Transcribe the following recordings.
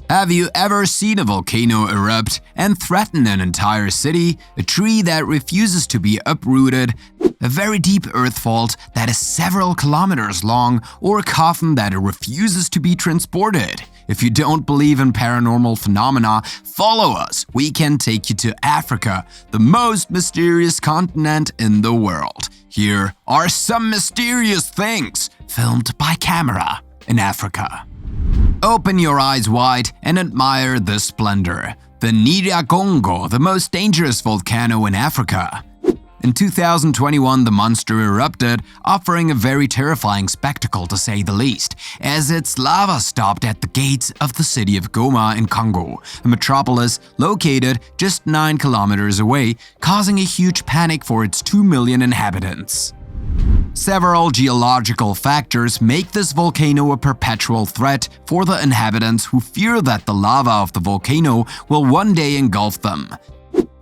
Have you ever seen a volcano erupt and threaten an entire city? A tree that refuses to be uprooted? A very deep earth fault that is several kilometers long? Or a coffin that refuses to be transported? If you don't believe in paranormal phenomena, follow us. We can take you to Africa, the most mysterious continent in the world. Here are some mysterious things filmed by camera in Africa. Open your eyes wide and admire the splendor. The Nyiragongo, the most dangerous volcano in Africa. In 2021, the monster erupted, offering a very terrifying spectacle to say the least, as its lava stopped at the gates of the city of Goma in Congo, a metropolis located just 9 kilometers away, causing a huge panic for its 2 million inhabitants. Several geological factors make this volcano a perpetual threat for the inhabitants who fear that the lava of the volcano will one day engulf them.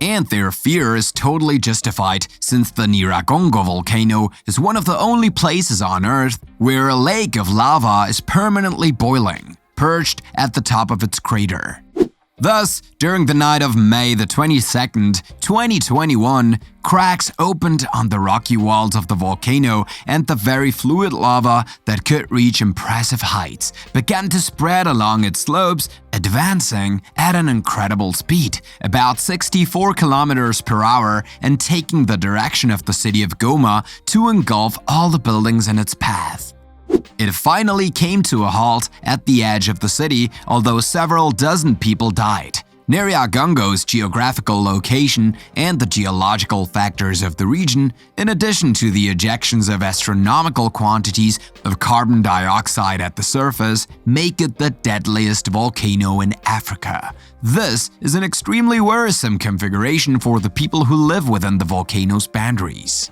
And their fear is totally justified, since the Nyiragongo volcano is one of the only places on Earth where a lake of lava is permanently boiling, perched at the top of its crater. Thus, during the night of May the 22nd, 2021, cracks opened on the rocky walls of the volcano, and the very fluid lava that could reach impressive heights began to spread along its slopes, advancing at an incredible speed, about 64 kilometers per hour, and taking the direction of the city of Goma to engulf all the buildings in its path. It finally came to a halt at the edge of the city, although several dozen people died. Nyiragongo's geographical location and the geological factors of the region, in addition to the ejections of astronomical quantities of carbon dioxide at the surface, make it the deadliest volcano in Africa. This is an extremely worrisome configuration for the people who live within the volcano's boundaries.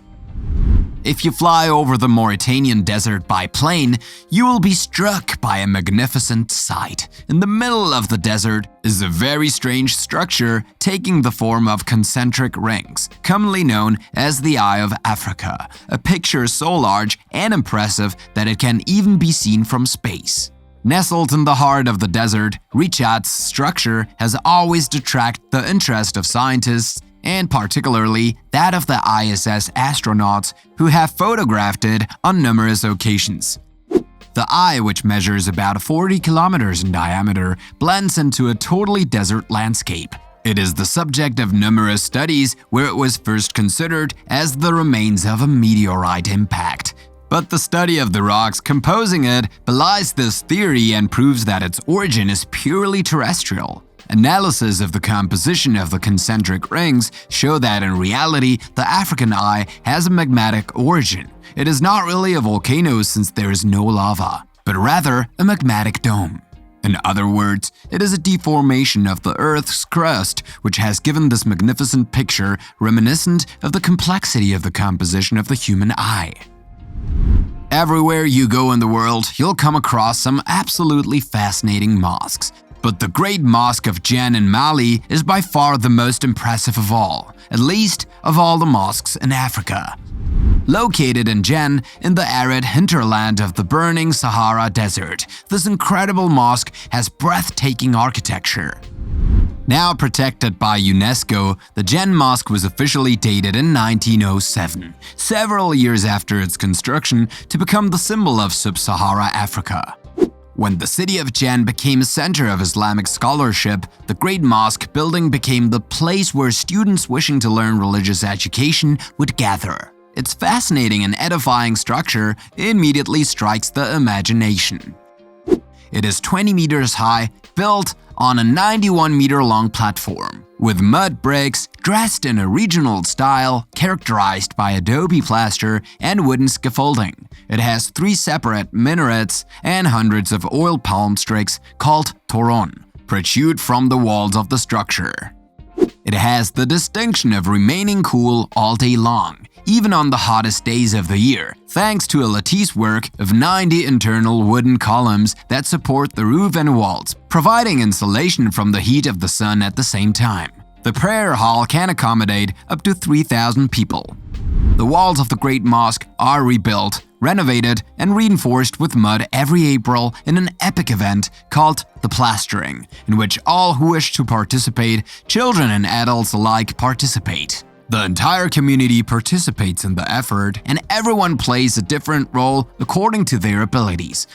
If you fly over the Mauritanian desert by plane, you will be struck by a magnificent sight. In the middle of the desert is a very strange structure taking the form of concentric rings, commonly known as the Eye of Africa, a picture so large and impressive that it can even be seen from space. Nestled in the heart of the desert, Richat's structure has always attracted the interest of scientists, and particularly that of the ISS astronauts who have photographed it on numerous occasions. The eye, which measures about 40 kilometers in diameter, blends into a totally desert landscape. It is the subject of numerous studies where it was first considered as the remains of a meteorite impact. But the study of the rocks composing it belies this theory and proves that its origin is purely terrestrial. Analysis of the composition of the concentric rings show that in reality, the African Eye has a magmatic origin. It is not really a volcano since there is no lava, but rather a magmatic dome. In other words, it is a deformation of the Earth's crust which has given this magnificent picture reminiscent of the complexity of the composition of the human eye. Everywhere you go in the world, you'll come across some absolutely fascinating mosques. But the Great Mosque of Djenné in Mali is by far the most impressive of all, at least of all the mosques in Africa. Located in Djenné, in the arid hinterland of the burning Sahara Desert, this incredible mosque has breathtaking architecture. Now protected by UNESCO, the Djenné Mosque was officially dated in 1907, several years after its construction, to become the symbol of sub-Sahara Africa. When the city of Djenné became a center of Islamic scholarship, the Great Mosque building became the place where students wishing to learn religious education would gather. Its fascinating and edifying structure immediately strikes the imagination. It is 20 meters high, built on a 91-meter-long platform, with mud bricks dressed in a regional style characterized by adobe plaster and wooden scaffolding. It has 3 separate minarets and hundreds of oil palm sticks called toron protrude from the walls of the structure. It has the distinction of remaining cool all day long, even on the hottest days of the year, thanks to a lattice work of 90 internal wooden columns that support the roof and walls, providing insulation from the heat of the sun at the same time. The prayer hall can accommodate up to 3,000 people. The walls of the Great Mosque are rebuilt renovated and reinforced with mud every April in an epic event called the Plastering, in which all who wish to participate, children and adults alike, participate. The entire community participates in the effort, and everyone plays a different role according to their abilities.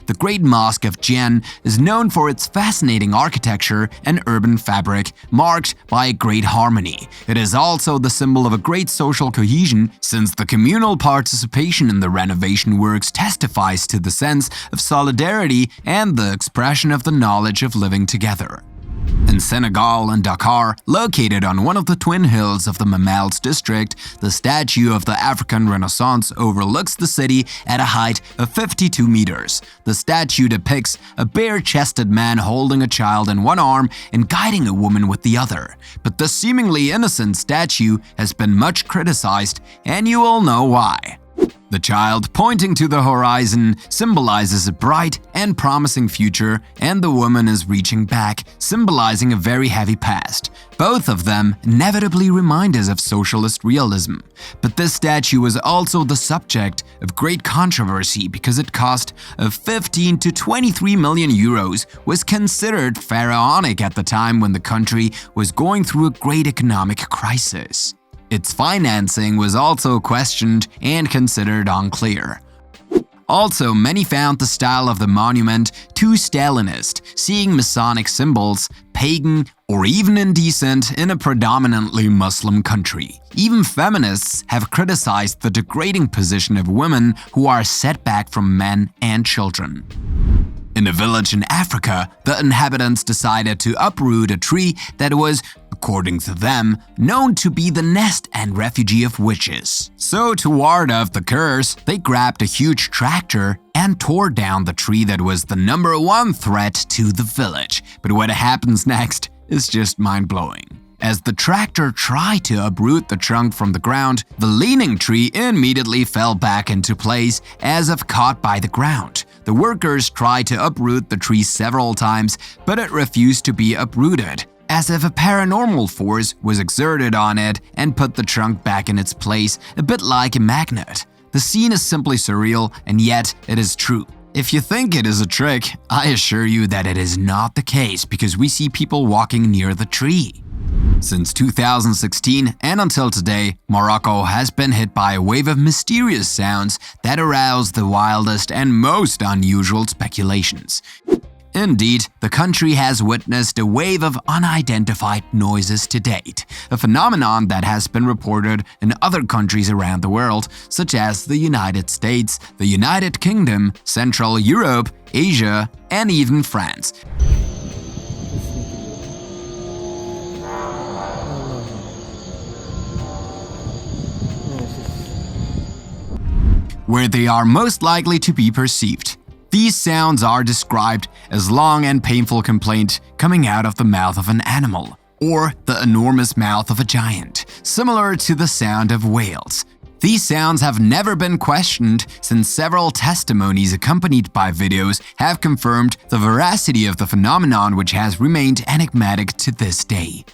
The Great Mosque of Jian is known for its fascinating architecture and urban fabric, marked by a great harmony. It is also the symbol of a great social cohesion, since the communal participation in the renovation works testifies to the sense of solidarity and the expression of the knowledge of living together. In Senegal and Dakar, located on one of the twin hills of the Mamels district, the statue of the African Renaissance overlooks the city at a height of 52 meters. The statue depicts a bare-chested man holding a child in one arm and guiding a woman with the other. But the seemingly innocent statue has been much criticized, and you all know why. The child pointing to the horizon symbolizes a bright and promising future, and the woman is reaching back, symbolizing a very heavy past. Both of them inevitably remind us of socialist realism. But this statue was also the subject of great controversy because its cost of 15 to 23 million euros was considered pharaonic at the time when the country was going through a great economic crisis. Its financing was also questioned and considered unclear. Also, many found the style of the monument too Stalinist, seeing Masonic symbols, pagan, or even indecent in a predominantly Muslim country. Even feminists have criticized the degrading position of women who are set back from men and children. In a village in Africa, the inhabitants decided to uproot a tree that was, according to them, known to be the nest and refuge of witches. So to ward off the curse, they grabbed a huge tractor and tore down the tree that was the #1 threat to the village. But what happens next is just mind-blowing. As the tractor tried to uproot the trunk from the ground, the leaning tree immediately fell back into place as if caught by the ground. The workers tried to uproot the tree several times, but it refused to be uprooted, as if a paranormal force was exerted on it and put the trunk back in its place, a bit like a magnet. The scene is simply surreal, and yet it is true. If you think it is a trick, I assure you that it is not the case, because we see people walking near the tree. Since 2016 and until today, Morocco has been hit by a wave of mysterious sounds that arouse the wildest and most unusual speculations. Indeed, the country has witnessed a wave of unidentified noises to date, a phenomenon that has been reported in other countries around the world, such as the United States, the United Kingdom, Central Europe, Asia, and even France. Where they are most likely to be perceived. These sounds are described as long and painful complaint coming out of the mouth of an animal, or the enormous mouth of a giant, similar to the sound of whales. These sounds have never been questioned, since several testimonies accompanied by videos have confirmed the veracity of the phenomenon, which has remained enigmatic to this day.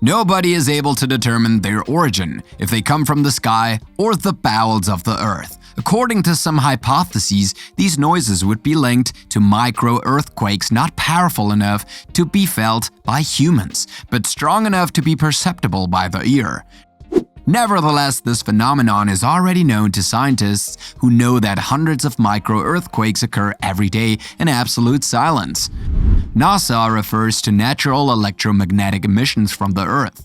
Nobody is able to determine their origin, if they come from the sky or the bowels of the earth. According to some hypotheses, these noises would be linked to micro-earthquakes not powerful enough to be felt by humans, but strong enough to be perceptible by the ear. Nevertheless, this phenomenon is already known to scientists who know that hundreds of micro-earthquakes occur every day in absolute silence. NASA refers to natural electromagnetic emissions from the Earth.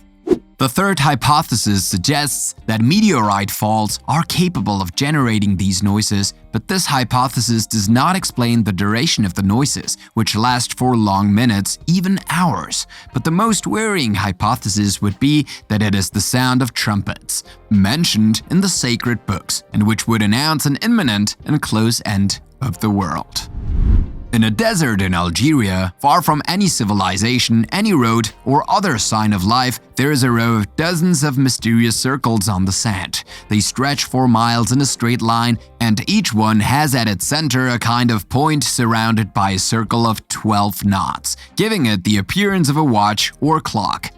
The third hypothesis suggests that meteorite faults are capable of generating these noises, but this hypothesis does not explain the duration of the noises, which last for long minutes, even hours. But the most worrying hypothesis would be that it is the sound of trumpets, mentioned in the sacred books, and which would announce an imminent and close end of the world. In a desert in Algeria, far from any civilization, any road, or other sign of life, there is a row of dozens of mysterious circles on the sand. They stretch for miles in a straight line, and each one has at its center a kind of point surrounded by a circle of 12 knots, giving it the appearance of a watch or clock.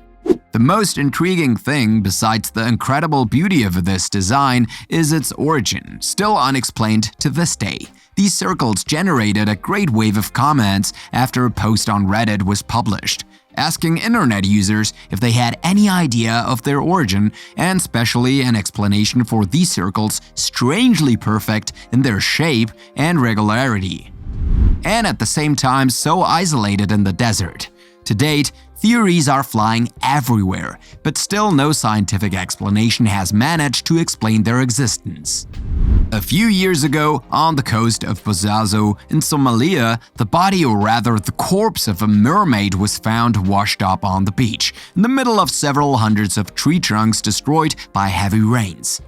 The most intriguing thing, besides the incredible beauty of this design, is its origin, still unexplained to this day. These circles generated a great wave of comments after a post on Reddit was published, asking internet users if they had any idea of their origin, and especially an explanation for these circles strangely perfect in their shape and regularity, and at the same time so isolated in the desert. To date, theories are flying everywhere, but still no scientific explanation has managed to explain their existence. A few years ago, on the coast of Bosaso in Somalia, the body, or rather the corpse of a mermaid, was found washed up on the beach, in the middle of several hundreds of tree trunks destroyed by heavy rains.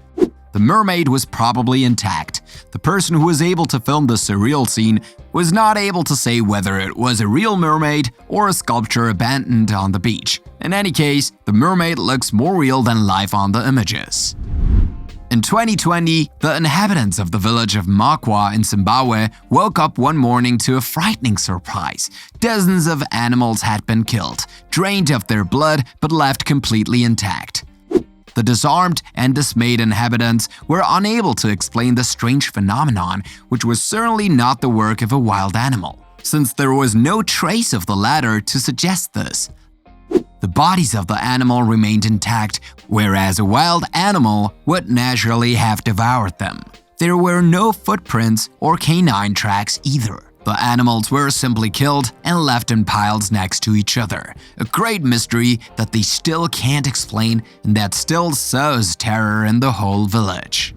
The mermaid was probably intact. The person who was able to film the surreal scene was not able to say whether it was a real mermaid or a sculpture abandoned on the beach. In any case, the mermaid looks more real than life on the images. In 2020, the inhabitants of the village of Makwa in Zimbabwe woke up one morning to a frightening surprise. Dozens of animals had been killed, drained of their blood, but left completely intact. The disarmed and dismayed inhabitants were unable to explain the strange phenomenon, which was certainly not the work of a wild animal, since there was no trace of the latter to suggest this. The bodies of the animal remained intact, whereas a wild animal would naturally have devoured them. There were no footprints or canine tracks either. The animals were simply killed and left in piles next to each other. A great mystery that they still can't explain and that still sows terror in the whole village.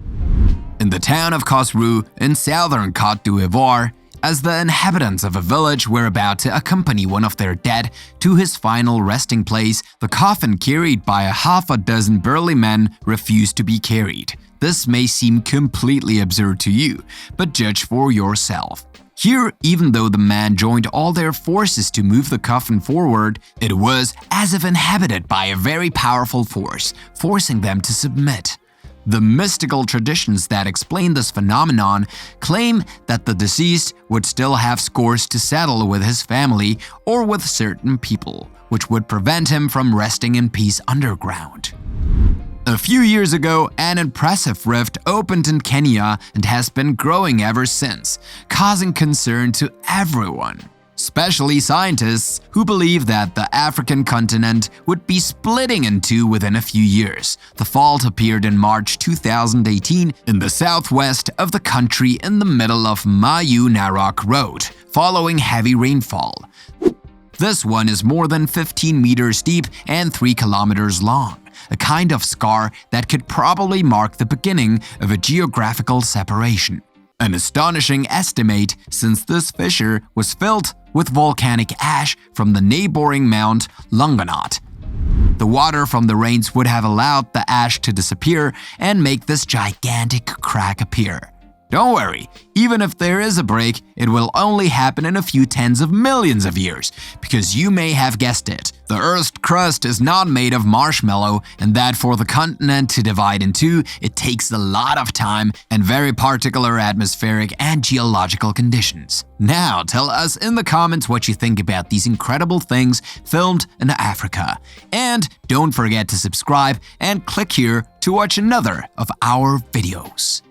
In the town of Khosrow in southern Côte d'Ivoire, as the inhabitants of a village were about to accompany one of their dead to his final resting place, the coffin carried by a half a dozen burly men refused to be carried. This may seem completely absurd to you, but judge for yourself. Here, even though the men joined all their forces to move the coffin forward, it was as if inhabited by a very powerful force, forcing them to submit. The mystical traditions that explain this phenomenon claim that the deceased would still have scores to settle with his family or with certain people, which would prevent him from resting in peace underground. A few years ago, an impressive rift opened in Kenya and has been growing ever since, causing concern to everyone, especially scientists who believe that the African continent would be splitting in two within a few years. The fault appeared in March 2018 in the southwest of the country in the middle of Mayu Narok Road, following heavy rainfall. This one is more than 15 meters deep and 3 kilometers long, a kind of scar that could probably mark the beginning of a geographical separation. An astonishing estimate, since this fissure was filled with volcanic ash from the neighboring Mount Longonot. The water from the rains would have allowed the ash to disappear and make this gigantic crack appear. Don't worry, even if there is a break, it will only happen in a few tens of millions of years, because you may have guessed it, the Earth's crust is not made of marshmallow, and that for the continent to divide in two, it takes a lot of time and very particular atmospheric and geological conditions. Now, tell us in the comments what you think about these incredible things filmed in Africa. And don't forget to subscribe and click here to watch another of our videos.